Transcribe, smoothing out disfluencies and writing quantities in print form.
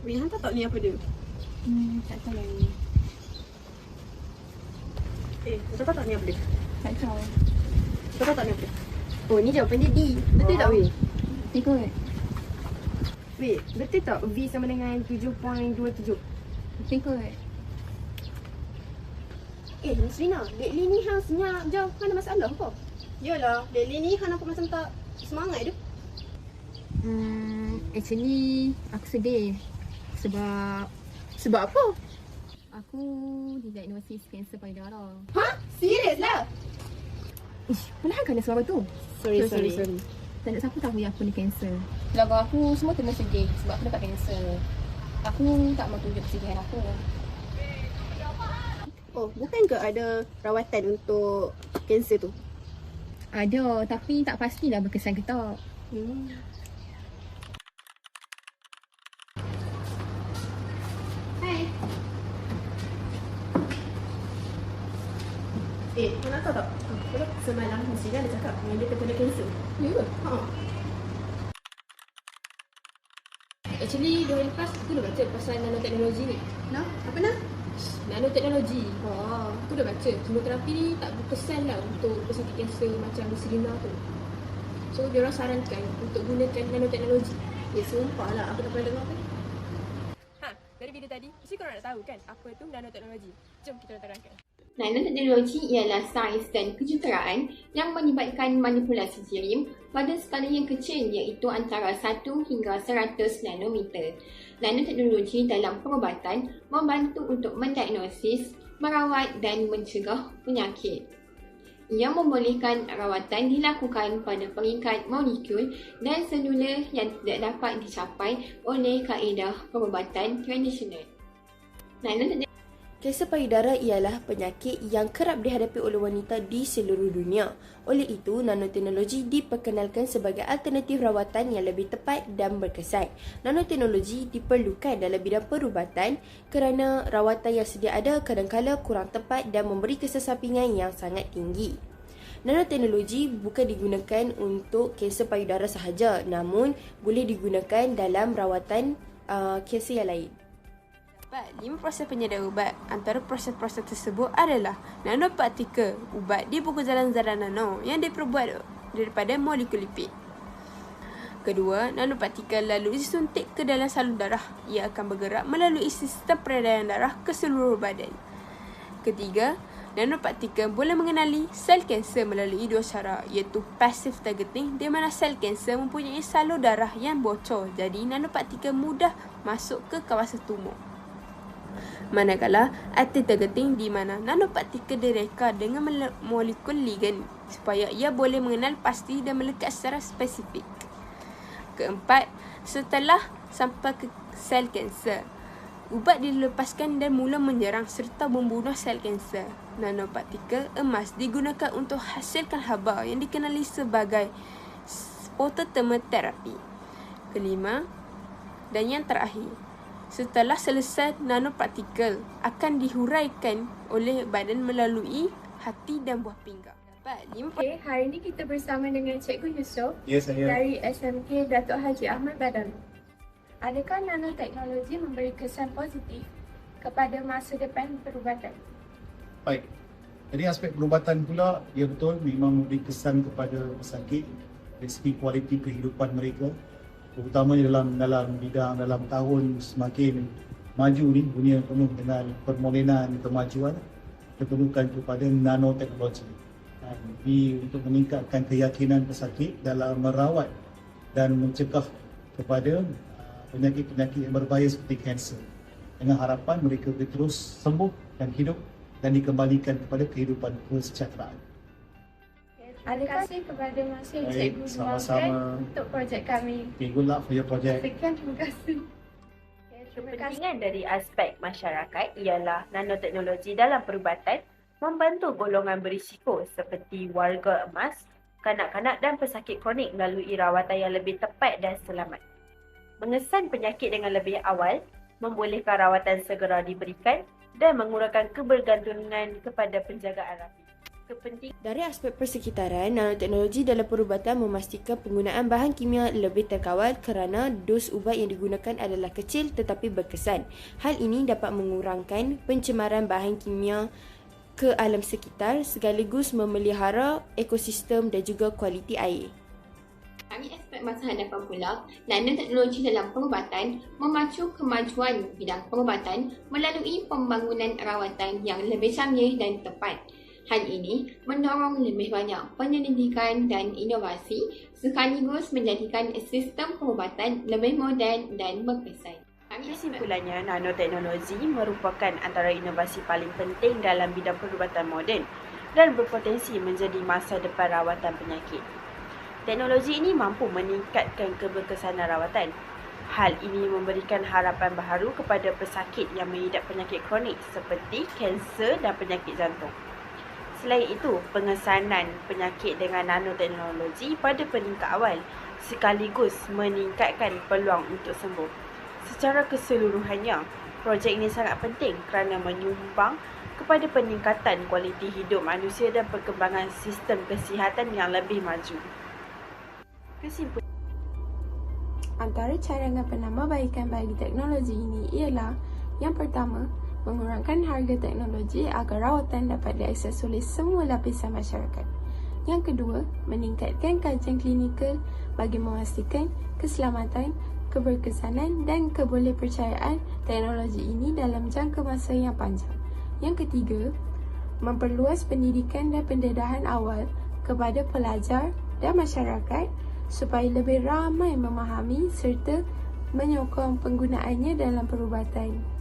Weh, hantar tak ni apa dia? Tak tahu lah ni. Kau tahu tak ni apa dia? Tak tahu. Kau tahu tak ni apa dia? Oh, ni jawapan dia D. Betul tak weh? Ni kot. Weh, betul tak V sama dengan 7.27? Betul kot. Nisrina, lately ni hang senyap je. Hang ada masalah ke? Yalah, lately ni hang nampak macam tak semangat tu. Actually aku sedih. Sebab apa? Aku didiagnosis kanser payudara. Ha? Serius lah? Mana kena suara tu? Sorry. Tak ada siapa tahu yang aku ni kanser. Keluarga aku semua kena sedih sebab aku dapat kanser. Aku tak mau tunjuk kesedihan aku. Oh, bukan ke ada rawatan untuk kanser tu? Ada, tapi tak pastilah berkesan ke tak. Hai. Kau nak tahu tak? Semalam Nisrina ada cakap yang dia terkena kanser. Ya ke? Ha. Actually, 2 hari lepas aku dah baca pasal nanoteknologi ni. Nah, apa nak? Nanoteknologi. Oh, Aku dah baca, kemoterapi ni tak berkesan lah untuk pesakit kanser macam Nisrina tu. So, diorang sarankan untuk gunakan nanoteknologi. sumpah lah aku tak pernah dengar kan. Dari video tadi, mesti korang nak tahu kan apa tu nanoteknologi. Jom kita terangkan. Nanoteknologi ialah sains dan kejuruteraan yang melibatkan manipulasi jirim pada skala yang kecil iaitu antara 1 hingga 100 nanometer. Nanoteknologi dalam perubatan membantu untuk mendiagnosis, merawat dan mencegah penyakit. Ia membolehkan rawatan dilakukan pada peringkat molekul dan seluler yang tidak dapat dicapai oleh kaedah perubatan tradisional. Kanser payudara ialah penyakit yang kerap dihadapi oleh wanita di seluruh dunia. Oleh itu, nanoteknologi diperkenalkan sebagai alternatif rawatan yang lebih tepat dan berkesan. Nanoteknologi diperlukan dalam bidang perubatan kerana rawatan yang sedia ada kadang-kala kurang tepat dan memberi kesesampingan yang sangat tinggi. Nanoteknologi bukan digunakan untuk kanser payudara sahaja, namun boleh digunakan dalam rawatan kanser yang lain. 5 proses penyedia ubat. Antara proses-proses tersebut adalah nanopartikel, ubat di buku jalan zarah nano yang diperbuat daripada molekul lipid. Kedua, nanopartikel lalu disuntik ke dalam salur darah. Ia akan bergerak melalui sistem peredaran darah ke seluruh badan. Ketiga, nanopartikel boleh mengenali sel kanser melalui 2 cara, iaitu passive targeting di mana sel kanser mempunyai salur darah yang bocor, jadi nanopartikel mudah masuk ke kawasan tumor. Manakala active targeting di mana nanopartikel direka dengan molekul ligand supaya ia boleh mengenal pasti dan melekat secara spesifik. Keempat, setelah sampai ke sel kanser, ubat dilepaskan dan mula menyerang serta membunuh sel kanser. Nanopartikel emas digunakan untuk hasilkan haba yang dikenali sebagai photothermal therapy. Kelima dan yang terakhir, setelah selesai, nanopartikel akan dihuraikan oleh badan melalui hati dan buah pinggang. Okay, hari ini kita bersama dengan Cikgu Yusof saya. dari SMK Datuk Haji Ahmad Badanu. Adakah nanoteknologi memberi kesan positif kepada masa depan perubatan? Baik. Jadi aspek perubatan pula, ya betul memang memberi kesan kepada pesakit dari segi kualiti kehidupan mereka. Terutamanya dalam tahun semakin maju ni, dunia penuh dengan permodenan kemajuan, diperlukan kepada nanoteknologi. Ini untuk meningkatkan keyakinan pesakit dalam merawat dan mencegah kepada penyakit-penyakit yang berbahaya seperti kanser. Dengan harapan mereka boleh terus sembuh dan hidup dan dikembalikan kepada kehidupan kesejahteraan. Terima kasih kepada Masih Baik, Cikgu sama-sama. untuk projek kami. Okay, good luck for your project. Sekian, terima kasih. Kepentingan dari aspek masyarakat ialah nanoteknologi dalam perubatan membantu golongan berisiko seperti warga emas, kanak-kanak dan pesakit kronik melalui rawatan yang lebih tepat dan selamat. Mengesan penyakit dengan lebih awal, membolehkan rawatan segera diberikan dan mengurangkan kebergantungan kepada penjagaan rapi. kepentingan Dari aspek persekitaran, nanoteknologi dalam perubatan memastikan penggunaan bahan kimia lebih terkawal kerana dos ubat yang digunakan adalah kecil tetapi berkesan. Hal ini dapat mengurangkan pencemaran bahan kimia ke alam sekitar sekaligus memelihara ekosistem dan juga kualiti air. Dari aspek masa hadapan pula, nanoteknologi dalam perubatan memacu kemajuan bidang perubatan melalui pembangunan rawatan yang lebih canggih dan tepat. Hal ini mendorong lebih banyak penyelidikan dan inovasi sekaligus menjadikan sistem perubatan lebih moden dan berkesan. Kesimpulannya, nanoteknologi merupakan antara inovasi paling penting dalam bidang perubatan moden dan berpotensi menjadi masa depan rawatan penyakit. Teknologi ini mampu meningkatkan keberkesanan rawatan. Hal ini memberikan harapan baharu kepada pesakit yang mengidap penyakit kronik seperti kanser dan penyakit jantung. Selain itu, pengesanan penyakit dengan nanoteknologi pada peringkat awal sekaligus meningkatkan peluang untuk sembuh. Secara keseluruhannya, projek ini sangat penting kerana menyumbang kepada peningkatan kualiti hidup manusia dan perkembangan sistem kesihatan yang lebih maju. Kesimpulan. Antara cadangan penambahbaikan bagi teknologi ini ialah yang pertama, mengurangkan harga teknologi agar rawatan dapat diakses oleh semua lapisan masyarakat. Yang kedua, meningkatkan kajian klinikal bagi memastikan keselamatan, keberkesanan dan kebolehpercayaan teknologi ini dalam jangka masa yang panjang. Yang ketiga, memperluas pendidikan dan pendedahan awal kepada pelajar dan masyarakat supaya lebih ramai memahami serta menyokong penggunaannya dalam perubatan.